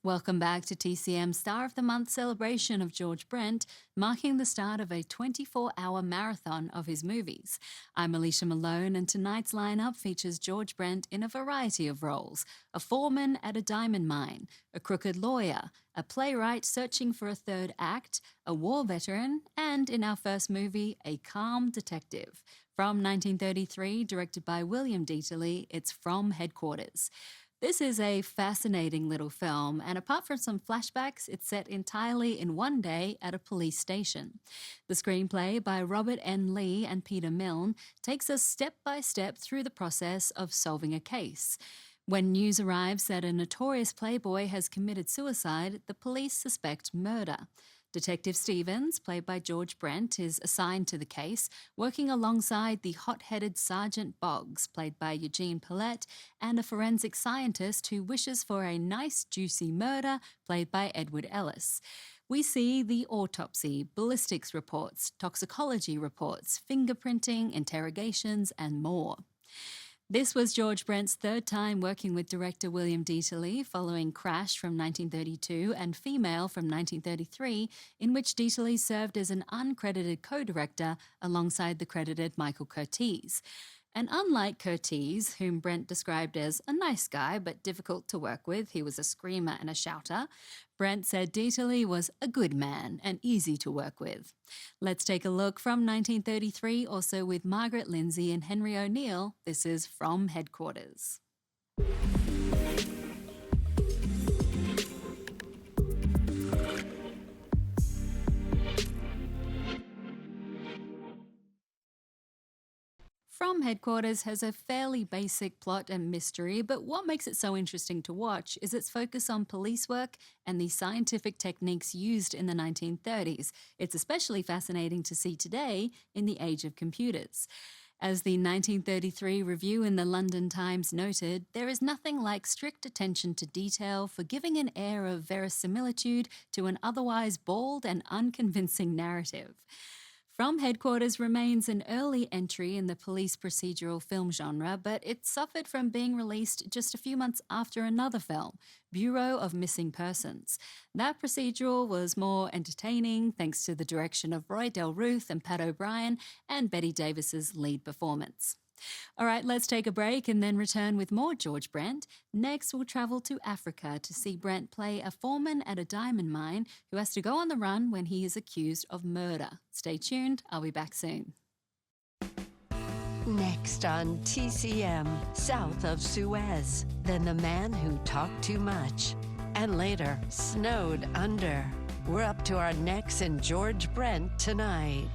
Welcome back to TCM's Star of the Month celebration of George Brent, marking the start of a 24-hour marathon of his movies. I'm Alicia Malone, and tonight's lineup features George Brent in a variety of roles: a foreman at a diamond mine, a crooked lawyer, a playwright searching for a third act, a war veteran, and, in our first movie, a calm detective. From 1933, directed by William Dieterle, it's From Headquarters. This is a fascinating little film, and apart from some flashbacks, it's set entirely in one day at a police station. The screenplay by Robert N. Lee and Peter Milne takes us step by step through the process of solving a case. When news arrives that a notorious playboy has committed suicide, the police suspect murder. Detective Stevens, played by George Brent, is assigned to the case, working alongside the hot-headed Sergeant Boggs, played by Eugene Pallette, and a forensic scientist who wishes for a nice, juicy murder, played by Edward Ellis. We see the autopsy, ballistics reports, toxicology reports, fingerprinting, interrogations, and more. This was George Brent's third time working with director William Dieterle, following Crash from 1932 and Female from 1933, in which Dieterle served as an uncredited co-director alongside the credited Michael Curtiz. And unlike Curtiz, whom Brent described as a nice guy but difficult to work with — he was a screamer and a shouter — Brent said Dieterle was a good man and easy to work with. Let's take a look from 1933, also with Margaret Lindsay and Henry O'Neill. This is From Headquarters. From Headquarters has a fairly basic plot and mystery, but what makes it so interesting to watch is its focus on police work and the scientific techniques used in the 1930s. It's especially fascinating to see today in the age of computers. As the 1933 review in the London Times noted, there is nothing like strict attention to detail for giving an air of verisimilitude to an otherwise bald and unconvincing narrative. From Headquarters remains an early entry in the police procedural film genre, but it suffered from being released just a few months after another film, Bureau of Missing Persons. That procedural was more entertaining thanks to the direction of Roy Del Ruth and Pat O'Brien and Betty Davis's lead performance. All right, let's take a break and then return with more George Brent. Next, we'll travel to Africa to see Brent play a foreman at a diamond mine who has to go on the run when he is accused of murder. Stay tuned, I'll be back soon. Next on TCM, south of Suez, then the man who talked too much, and later snowed under. We're up to our necks in George Brent tonight.